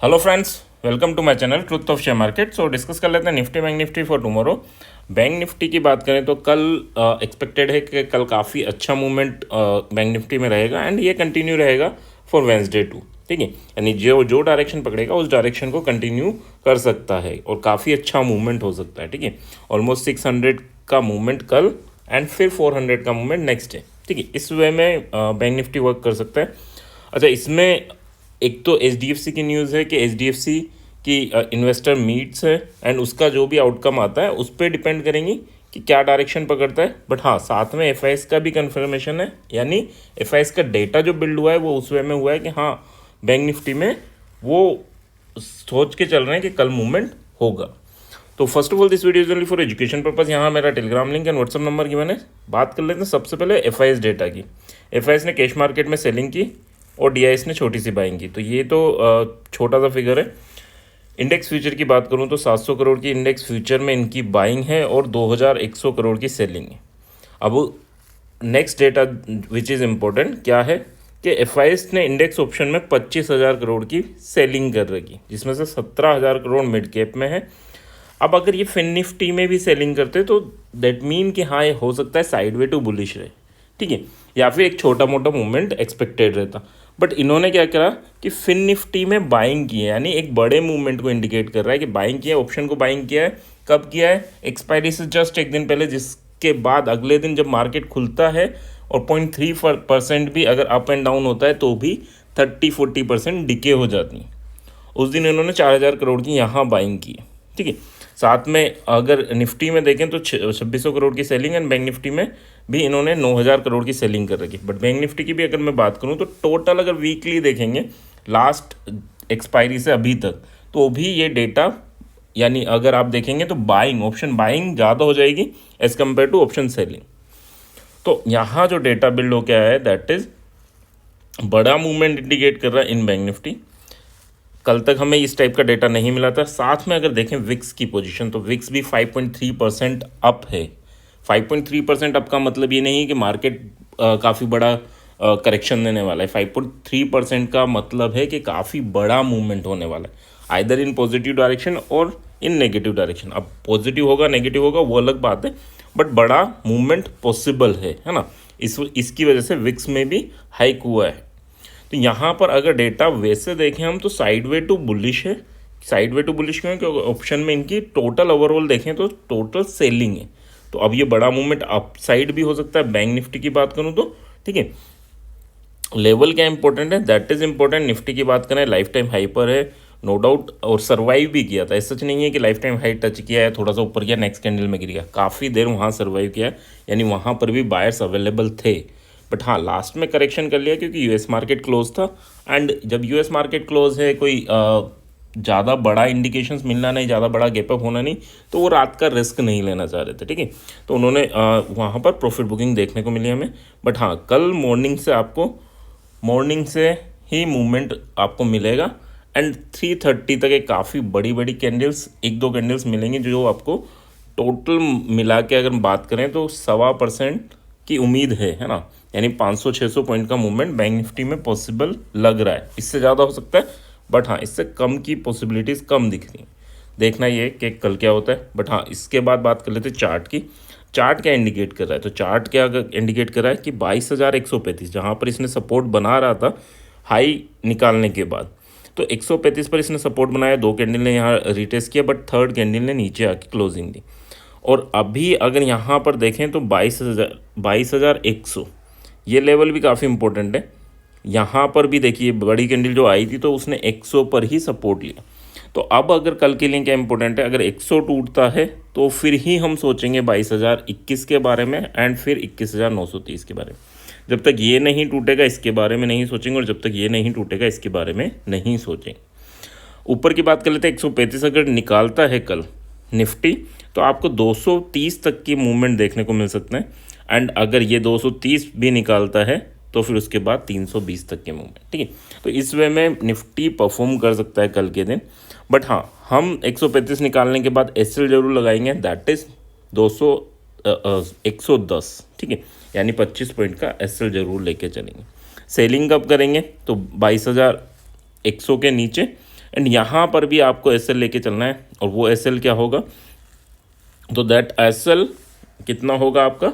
Hello friends, welcome to my channel truth of share market. So discuss कर लेते हैं Nifty bank Nifty for tomorrow. Bank Nifty की बात करें तो कल एक्सपेक्टेड है कि कल काफ़ी अच्छा मूवमेंट बैंक निफ्टी में रहेगा एंड ये कंटिन्यू रहेगा फॉर वेंसडे टू। ठीक है, यानी जो जो डायरेक्शन पकड़ेगा उस डायरेक्शन को कंटिन्यू कर सकता है और काफ़ी अच्छा मूवमेंट हो सकता है। ठीक है, ऑलमोस्ट 600 का मूवमेंट कल एंड फिर 400 का मूवमेंट नेक्स्ट डे। ठीक है, इस वे में बैंक निफ्टी वर्क कर सकता है। अच्छा, इसमें एक तो एचडीएफसी की न्यूज़ है कि एचडीएफसी की इन्वेस्टर मीट्स है एंड उसका जो भी आउटकम आता है उस पर डिपेंड करेंगी कि क्या डायरेक्शन पकड़ता है। बट हाँ, साथ में एफआईएस का भी कंफर्मेशन है, यानी एफआईएस का डेटा जो बिल्ड हुआ है वो उस वे में हुआ है कि हाँ, बैंक निफ्टी में वो सोच के चल रहे हैं कि कल मूवमेंट होगा। तो first of all this video is only for education purpose. यहाँ मेरा Telegram link and WhatsApp number की मैंने बात कर लेते हैं। सबसे पहले एफआईएस डेटा की। एफआईएस ने कैश मार्केट में सेलिंग की और डीआईएस ने छोटी सी बाइंग की, तो ये तो छोटा सा फिगर है। इंडेक्स फ्यूचर की बात करूँ तो 700 करोड़ की इंडेक्स फ्यूचर में इनकी बाइंग है और 2100 करोड़ की सेलिंग है। अब next data which is important क्या है कि एफआईएस ने इंडेक्स ऑप्शन में 25,000 करोड़ की सेलिंग कर रखी, जिसमें से 17,000 करोड़ मिड कैप में है। अब अगर ये फिन निफ्टी में भी सेलिंग करते तो दैट मीन कि हाँ, ये हो सकता है साइडवे टू बुलिश रहे। ठीक है, या फिर एक छोटा मोटा मूवमेंट एक्सपेक्टेड रहता। बट इन्होंने क्या करा कि फिन निफ्टी में बाइंग की है, यानी एक बड़े मूवमेंट को इंडिकेट कर रहा है कि बाइंग किया है, ऑप्शन को बाइंग किया है। कब किया है? एक्सपायरी से जस्ट एक दिन पहले, जिसके बाद अगले दिन जब मार्केट खुलता है और 0.3% भी अगर अप एंड डाउन होता है तो भी 30-40% डिके हो जाती है। उस दिन इन्होंने 4,000 करोड़ की यहाँ बाइंग की है। ठीक है, साथ में अगर निफ्टी में देखें तो 2600 करोड़ की सेलिंग एंड बैंक निफ्टी में भी इन्होंने 9,000 करोड़ की सेलिंग कर रखी। बट बैंक निफ्टी की भी अगर मैं बात करूं तो टोटल अगर वीकली देखेंगे लास्ट एक्सपायरी से अभी तक, तो भी ये डेटा, यानी अगर आप देखेंगे तो बाइंग, ऑप्शन बाइंग ज़्यादा हो जाएगी as compare to option selling. तो यहाँ जो डेटा बिल्ड होकर आया है दैट इज़ बड़ा मूवमेंट इंडिकेट कर रहा है इन बैंक निफ्टी। कल तक हमें इस टाइप का डेटा नहीं मिला था। साथ में अगर देखें विक्स की पोजीशन, तो विक्स भी 5.3% अप है। 5.3% अप का मतलब ये नहीं है कि मार्केट काफ़ी बड़ा करेक्शन देने वाला है। 5.3% का मतलब है कि काफ़ी बड़ा मूवमेंट होने वाला है, आइदर इन पॉजिटिव डायरेक्शन और इन नेगेटिव डायरेक्शन। अब पॉजिटिव होगा नेगेटिव होगा वो अलग बात है, बट बड़ा मूवमेंट पॉसिबल है ना। इसकी वजह से विक्स में भी हाइक हुआ है। तो यहाँ पर अगर डेटा वैसे देखें हम तो साइडवे टू बुलिश है। साइडवे टू बुलिश क्यों? क्योंकि ऑप्शन में इनकी टोटल ओवरऑल देखें तो टोटल सेलिंग है। तो अब ये बड़ा मूवमेंट अप साइड भी हो सकता है। बैंक निफ्टी की बात करूँ तो ठीक है, लेवल क्या इंपॉर्टेंट है, दैट इज इंपॉर्टेंट। निफ्टी की बात करें लाइफ टाइम हाई पर है नो डाउट, और सर्वाइव भी किया था। ऐसा नहीं है कि लाइफ टाइम हाई टच किया है, थोड़ा सा ऊपर किया, नेक्स्ट कैंडल में गिर गया। काफ़ी देर वहाँ सर्वाइव किया है, यानी वहाँ पर भी बायर्स अवेलेबल थे। बट हाँ, लास्ट में करेक्शन कर लिया क्योंकि यूएस मार्केट क्लोज था। एंड जब यूएस मार्केट क्लोज है, कोई ज़्यादा बड़ा इंडिकेशंस मिलना नहीं, ज़्यादा बड़ा गैपअप होना नहीं, तो वो रात का रिस्क नहीं लेना चाह रहे थे। ठीक है, तो उन्होंने वहाँ पर प्रॉफिट बुकिंग देखने को मिली हमें। बट हाँ, कल मॉर्निंग से ही मूवमेंट आपको मिलेगा एंड 3:30 तक एक काफ़ी बड़ी बड़ी कैंडल्स, एक दो कैंडल्स मिलेंगी जो आपको टोटल मिला के अगर बात करें तो 1.25% की उम्मीद है ना। यानी 500-600 पॉइंट का मूवमेंट बैंक निफ्टी में पॉसिबल लग रहा है। इससे ज़्यादा हो सकता है, बट हाँ, इससे कम की पॉसिबिलिटीज़ कम दिख रही हैं। देखना ये कि कल क्या होता है। बट हाँ, इसके बाद बात कर लेते हैं चार्ट की। चार्ट क्या इंडिकेट कर रहा है? तो चार्ट क्या इंडिकेट कर रहा है कि 22,135, जहाँ पर इसने सपोर्ट बना रहा था हाई निकालने के बाद, तो 135 पर इसने सपोर्ट बनाया। दो कैंडल ने यहाँ रिटेस्ट किया, बट थर्ड कैंडल ने नीचे आके क्लोजिंग दी। और अभी अगर यहाँ पर देखें तो 22,100 ये लेवल भी काफ़ी इंपॉर्टेंट है। यहाँ पर भी देखिए बड़ी कैंडल जो आई थी तो उसने 100 पर ही सपोर्ट लिया। तो अब अगर कल के लिए क्या इंपॉर्टेंट है, अगर 100 टूटता है तो फिर ही हम सोचेंगे 22,021 के बारे में एंड फिर 21,930 के बारे में। जब तक ये नहीं टूटेगा इसके बारे में नहीं सोचेंगे, और जब तक ये नहीं टूटेगा इसके बारे में नहीं सोचेंगे। ऊपर की बात कर लेते हैं। 135 अगर निकालता है कल निफ्टी तो आपको 230 तक की मूवमेंट देखने को मिल सकते हैं। एंड अगर ये 230 भी निकालता है तो फिर उसके बाद 320 तक के मूवमेंट। ठीक है, तो इस वे में निफ्टी परफॉर्म कर सकता है कल के दिन। बट हाँ, हम 135 निकालने के बाद एसएल जरूर लगाएंगे, दैट इज 110। ठीक है, यानी 25 पॉइंट का एसएल जरूर लेके चलेंगे। सेलिंग कब करेंगे? तो 22,100 के नीचे एंड यहाँ पर भी आपको एस एल लेके चलना है, और वो एस एल क्या होगा, तो दैट एस एल कितना होगा आपका,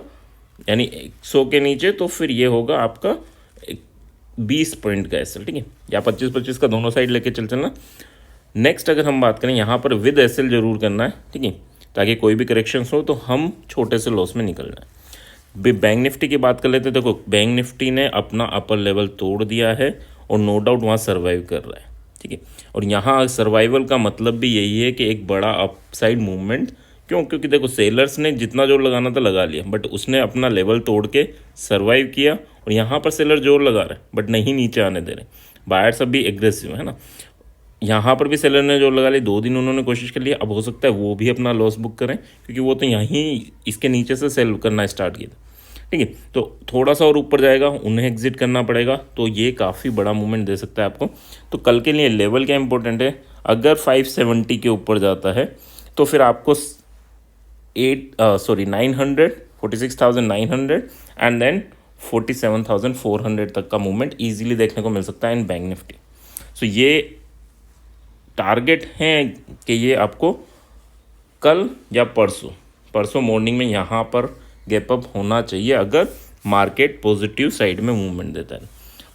यानी 100 के नीचे तो फिर ये होगा आपका 20 पॉइंट का एस एल, ठीक है, या 25-25 का दोनों साइड लेके चलना। नेक्स्ट अगर हम बात करें यहाँ पर विद एस एल जरूर करना है, ठीक है, ताकि कोई भी करेक्शंस हो तो हम छोटे से लॉस में निकलना है। बैंक निफ्टी की बात कर लेते हैं। देखो बैंक निफ्टी ने अपना अपर लेवल तोड़ दिया है और नो डाउट वहाँ सर्वाइव कर रहा है, ठीक है, और यहाँ सर्वाइवल का मतलब भी यही है कि एक बड़ा अपसाइड मूवमेंट। क्यों? क्योंकि देखो सेलर्स ने जितना जोर लगाना था लगा लिया, बट उसने अपना लेवल तोड़ के सर्वाइव किया, और यहाँ पर सेलर जोर लगा रहे हैं बट नहीं नीचे आने दे रहे। बायर्स अब भी एग्रेसिव है ना, यहाँ पर भी सेलर ने जोर लगा ली, 2 दिन उन्होंने कोशिश कर लिया, अब हो सकता है वो भी अपना लॉस बुक करें, क्योंकि वो तो यहीं इसके नीचे से सेल करना स्टार्ट किया था, ठीक है, तो थोड़ा सा और ऊपर जाएगा, उन्हें एग्जिट करना पड़ेगा, तो ये काफ़ी बड़ा मूवमेंट दे सकता है आपको। तो कल के लिए लेवल क्या इंपॉर्टेंट है, अगर 570 के ऊपर जाता है तो फिर आपको 900 46,900 एंड देन 47,400 तक का मूवमेंट ईजिली देखने को मिल सकता है इन बैंक निफ्टी। सो ये टारगेट हैं कि ये आपको कल या परसों मॉर्निंग में यहाँ पर गैप अप होना चाहिए, अगर मार्केट पॉजिटिव साइड में मूवमेंट देता है।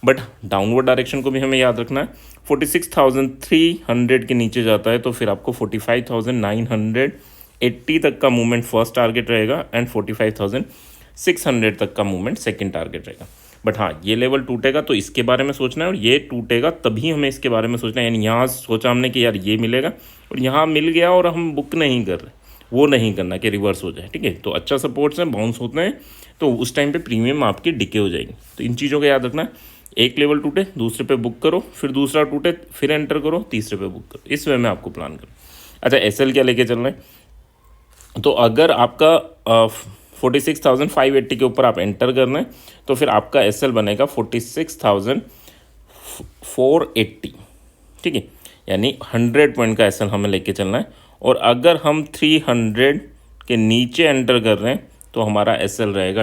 बट डाउनवर्ड डायरेक्शन को भी हमें याद रखना है। 46,300 के नीचे जाता है तो फिर आपको 45,980 तक का मूवमेंट फर्स्ट टारगेट रहेगा, एंड 45,600 तक का मूवमेंट सेकंड टारगेट रहेगा। बट हाँ, ये लेवल टूटेगा तो इसके बारे में सोचना है, और ये टूटेगा तभी हमें इसके बारे में सोचना है। यानी यहाँ सोचा हमने कि यार ये मिलेगा और यहाँ मिल गया और हम बुक नहीं कर रहे, वो नहीं करना कि रिवर्स हो जाए, ठीक है। तो अच्छा सपोर्ट्स हैं, बाउंस होते हैं, तो उस टाइम पे प्रीमियम आपकी डिके हो जाएगी। तो इन चीज़ों का याद रखना है, एक लेवल टूटे दूसरे पे बुक करो, फिर दूसरा टूटे फिर एंटर करो, तीसरे पे बुक करो, इस वे में आपको प्लान करो। अच्छा, एसएल क्या लेके चल रहे हैं, तो अगर आपका 46,580 के ऊपर आप एंटर करना है तो फिर आपका एसएल बनेगा 46,480, ठीक है, यानी 100 पॉइंट का एसएल हमें लेके चलना है। और अगर हम 300 के नीचे एंटर कर रहे हैं तो हमारा एसएल रहेगा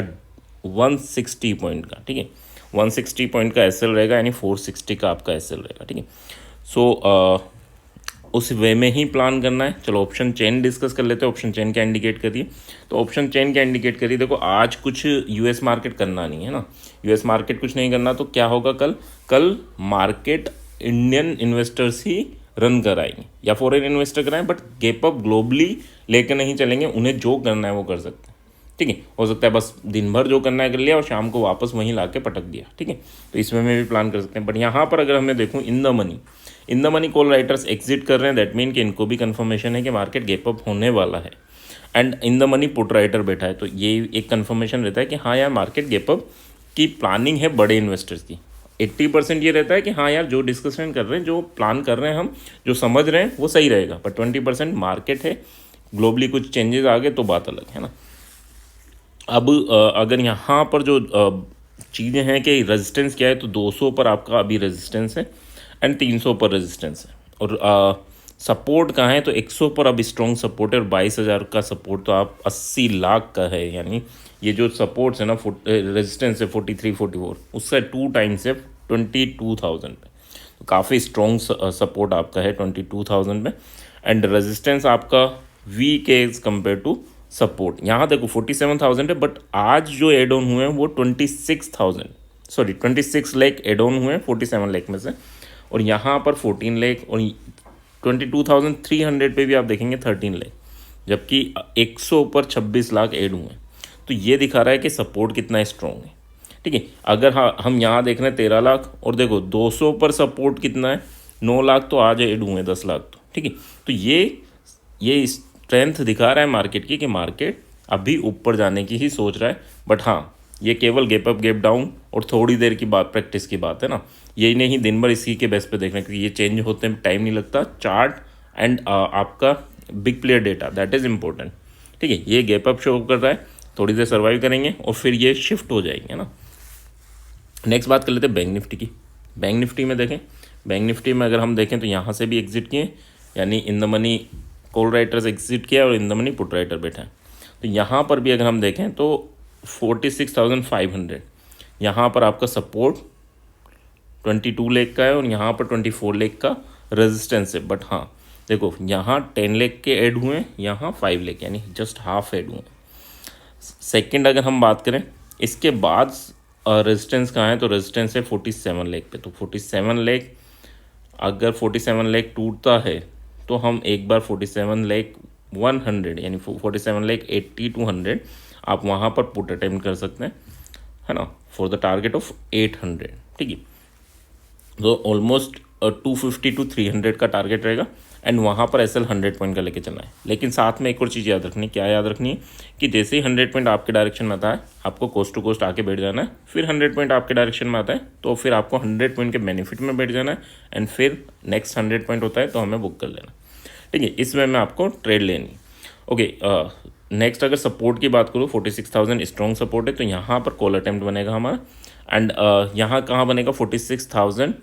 160 पॉइंट का, ठीक है, 160 पॉइंट का एसएल रहेगा, यानी 460 का आपका एसएल रहेगा, ठीक है। सो उस वे में ही प्लान करना है। चलो ऑप्शन चेन डिस्कस कर लेते हैं। ऑप्शन चेन क्या इंडिकेट करिए, तो ऑप्शन चेन क्या इंडिकेट करिए, देखो आज कुछ यूएस मार्केट करना नहीं है ना, यूएस मार्केट कुछ नहीं करना, तो क्या होगा कल मार्केट इंडियन इन्वेस्टर्स ही रन कराएंगे या फॉरेन इन्वेस्टर कराएं, बट गैप अप ग्लोबली लेकर नहीं चलेंगे, उन्हें जो करना है वो कर सकते हैं, ठीक है। हो सकता है बस दिन भर जो करना है कर लिया और शाम को वापस वहीं ला के पटक दिया, ठीक है, तो इसमें भी प्लान कर सकते हैं। बट यहाँ पर अगर हमें देखूँ in the money call writers exit कर रहे हैं, दैट मीन कि इनको भी कंफर्मेशन है कि मार्केट गैप अप होने वाला है, and in the money put writer बैठा है, तो ये एक कंफर्मेशन रहता है कि हाँ यार मार्केट गैप अप की प्लानिंग है बड़े इन्वेस्टर्स की। 80% ये रहता है कि हाँ यार जो डिस्कशन कर रहे हैं, जो प्लान कर रहे हैं, हम जो समझ रहे हैं वो सही रहेगा, पर 20% मार्केट है, ग्लोबली कुछ चेंजेस आ गए तो बात अलग है ना। अब अगर यहाँ पर जो चीज़ें हैं कि रेजिस्टेंस क्या है, तो 200 पर आपका अभी रेजिस्टेंस है एंड 300 पर रेजिस्टेंस है, और सपोर्ट कहाँ है, तो 100 पर अब स्ट्रॉन्ग सपोर्ट है, और 22,000 का सपोर्ट तो आप 80 लाख का है, यानी ये जो सपोर्ट्स है ना, रेजिस्टेंस है 43, 44, उससे 2 टाइम्स है 22,000 पे, तो काफ़ी स्ट्रॉन्ग सपोर्ट आपका है 22,000 पे, एंड रेजिस्टेंस आपका वीक है एज कम्पेयर टू सपोर्ट। यहाँ देखो 47,000 है, बट आज जो एड ऑन हुए हैं वो 26 लाख एड ऑन हुए हैं 47 लाख में से, और यहाँ पर 14 लाख, और 22,300 पे भी आप देखेंगे 13 लाख, जबकि 100 पर 26 लाख एड हुए हैं, तो ये दिखा रहा है कि सपोर्ट कितना स्ट्रॉन्ग है, ठीक है। अगर हम यहाँ देख रहे हैं 13 लाख, और देखो 200 पर सपोर्ट कितना है, 9 लाख, तो आज एड हुए हैं 10 लाख, तो ठीक है, तो ये स्ट्रेंथ दिखा रहा है मार्केट की कि मार्केट अभी ऊपर जाने की ही सोच रहा है। बट हाँ, ये केवल गैप अप गैप डाउन और थोड़ी देर की बात, प्रैक्टिस की बात है ना, यही नहीं दिन भर इसी के बेस पे देखना, क्योंकि ये चेंज होते हैं टाइम नहीं लगता। चार्ट एंड आपका big player data, that is important, ठीक है। ये गैप अप शो कर रहा है, थोड़ी देर सर्वाइव करेंगे और फिर ये शिफ्ट हो जाएंगे ना। नेक्स्ट बात कर लेते हैं बैंक निफ्टी की। बैंक निफ्टी में देखें, बैंक निफ्टी में अगर हम देखें तो यहाँ से भी एग्जिट किए, यानी in the money call writers exit किया और in the money put writer बैठा है। तो यहाँ पर भी अगर हम देखें तो 46,500, यहाँ पर आपका सपोर्ट 22 लाख का है, और यहाँ पर 24 लाख का रेजिस्टेंस से। बट हाँ देखो यहाँ 10 लाख के ऐड हुए हैं, यहाँ 5 लाख, यानी जस्ट हाफ ऐड हुए। सेकंड अगर हम बात करें इसके बाद रेजिस्टेंस कहाँ है, तो रेजिस्टेंस है 47 लाख पे। तो 47 लाख, अगर 47 लाख टूटता है तो हम एक बार 47 लाख 100 यानी 47 लाख 80 to 100 आप वहाँ पर पुट अटेम्प्ट कर सकते हैं, है ना, फॉर द टारगेट ऑफ 800। ठीक है, तो ऑलमोस्ट 250 to 300 का टारगेट रहेगा एंड वहाँ पर एसएल 100 पॉइंट का लेके चलना है। लेकिन साथ में एक और चीज़ याद रखनी, क्या याद रखनी है कि जैसे ही 100 पॉइंट आपके डायरेक्शन में आता है आपको कोस्ट टू कोस्ट आके बैठ जाना है, फिर 100 पॉइंट आपके डायरेक्शन में आता है तो फिर आपको 100 पॉइंट के बेनिफिट में बैठ जाना है एंड फिर नेक्स्ट 100 पॉइंट होता है तो हमें बुक कर लेना। ठीक है, इस वे में आपको ट्रेड लेनी। ओके, नेक्स्ट अगर सपोर्ट की बात करूँ 46,000 स्ट्रॉन्ग सपोर्ट है, तो यहाँ पर कॉल अटेम्प्ट बनेगा हमारा एंड यहाँ कहाँ बनेगा 46,000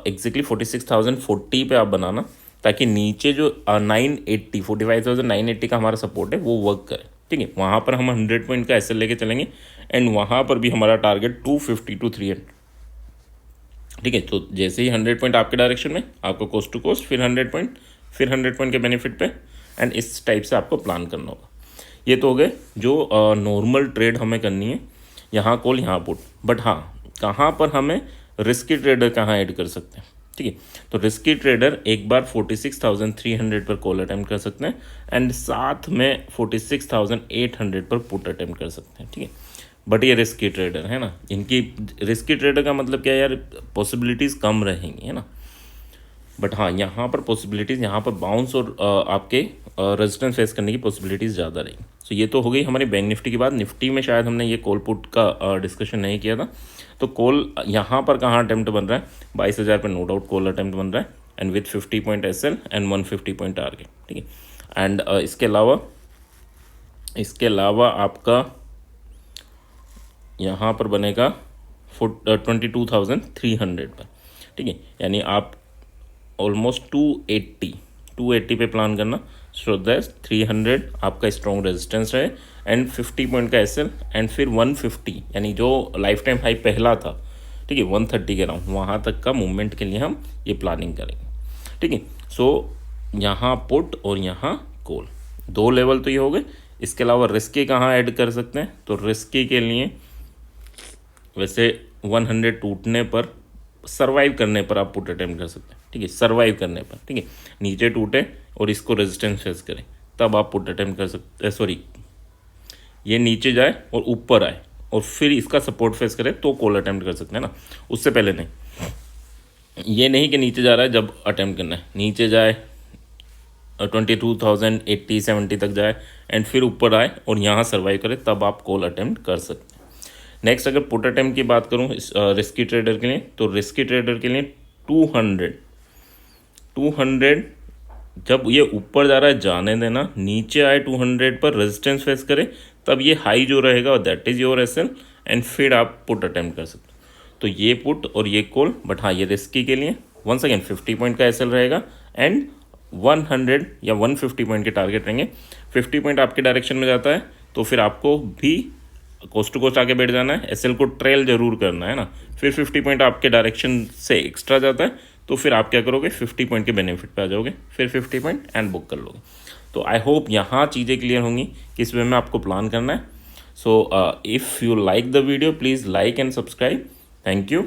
एग्जैक्टली 46,040 पे आप बनाना, ताकि नीचे जो 980 45,980 का हमारा सपोर्ट है वो वर्क करे। ठीक है, वहाँ पर हम 100 पॉइंट का एसएल लेके चलेंगे एंड वहाँ पर भी हमारा टारगेट 250 to 300। ठीक है, तो जैसे ही 100 पॉइंट आपके डायरेक्शन में आपको कोस्ट टू कोस्ट, फिर 100 पॉइंट, फिर 100 पॉइंट के बेनिफिट पे एंड इस टाइप से आपको प्लान करना होगा। ये तो हो गए जो नॉर्मल ट्रेड हमें करनी है, यहाँ कॉल यहाँ पुट। बट हाँ, कहाँ पर हमें रिस्की ट्रेडर कहाँ ऐड कर सकते हैं। ठीक है, तो रिस्की ट्रेडर एक बार 46,300 पर कॉल अटेम्प्ट कर सकते हैं एंड साथ में 46,800 पर पुट अटेम्प्ट कर सकते हैं। ठीक है, बट ये रिस्की ट्रेडर है ना, इनकी रिस्की ट्रेडर का मतलब क्या है यार, पॉसिबिलिटीज़ कम रहेंगी, है ना। बट हाँ, यहाँ पर पॉसिबिलिटीज़, यहाँ पर बाउंस और आपके रेजिस्टेंस फेस करने की पॉसिबिलिटीज़ ज़्यादा रहेंगी। सो ये तो हो गई हमारी बैंक निफ्टी की बात। निफ्टी में शायद हमने ये कॉल पुट का डिस्कशन नहीं किया था। तो कॉल यहाँ पर कहाँ अटेम्प्ट बन रहा है, 22,000 पर नो डाउट कॉल अटेम्प्ट बन रहा है and with 50 point SL and 150 point target. ठीक है, एंड इसके अलावा आपका यहाँ पर बनेगा 22,300 पर। ठीक है, यानी आप ऑलमोस्ट 280 पे प्लान करना, सो दैट 300 आपका स्ट्रॉन्ग रेजिस्टेंस रहे एंड 50 पॉइंट का एसएल एंड फिर 150 यानी जो लाइफ टाइम हाई पहला था, ठीक है, 130 के राउंड, वहाँ तक का मूवमेंट के लिए हम ये प्लानिंग करेंगे। ठीक है, सो यहाँ पुट और यहाँ कॉल, दो लेवल तो ये हो गए। इसके अलावा रिस्की कहाँ ऐड कर सकते हैं, तो रिस्की के लिए वैसे 100 टूटने पर, सर्वाइव करने पर आप पुट अटेम्प्ट कर सकते हैं। ठीक है, सर्वाइव करने पर, ठीक है, नीचे टूटे और इसको रेजिस्टेंस फेस करे तब आप पुट अटेम्प्ट कर सकते हैं। सॉरी, ये नीचे जाए और ऊपर आए और फिर इसका सपोर्ट फेस करे तो कॉल अटेम्प्ट कर सकते हैं ना, उससे पहले नहीं। ये नहीं कि नीचे जा रहा है जब अटेम्प्ट करना है, नीचे जाए 22,080-70 तक जाए एंड फिर ऊपर आए और यहाँ सर्वाइव करे तब आप कॉल अटेम्प्ट कर सकते हैं। नेक्स्ट अगर पुट अटेम्प्ट की बात करूँ रिस्की ट्रेडर के लिए, तो रिस्की ट्रेडर के लिए 200 जब ये ऊपर जा रहा है जाने देना, नीचे आए 200 पर रेजिस्टेंस फेस करे तब ये हाई जो रहेगा that is your SL and फिर आप पुट अटेम्प्ट कर सकते हो। तो ये पुट और ये कॉल। बट हाँ, ये रिस्की के लिए वंस अगेन 50 पॉइंट का एसएल रहेगा एंड 100 या 150 पॉइंट के टारगेट रहेंगे। 50 पॉइंट आपके डायरेक्शन में जाता है तो फिर आपको भी कोस्ट टू कोस्ट आके बैठ जाना है, एसएल को ट्रेल जरूर करना है ना। फिर 50 पॉइंट आपके डायरेक्शन से एक्स्ट्रा जाता है तो फिर आप क्या करोगे, 50 पॉइंट के बेनिफिट पे आ जाओगे, फिर 50 पॉइंट एंड बुक कर लोगे। तो आई होप यहाँ चीज़ें क्लियर होंगी किस वे में आपको प्लान करना है। So if you like the video please like and subscribe. Thank you.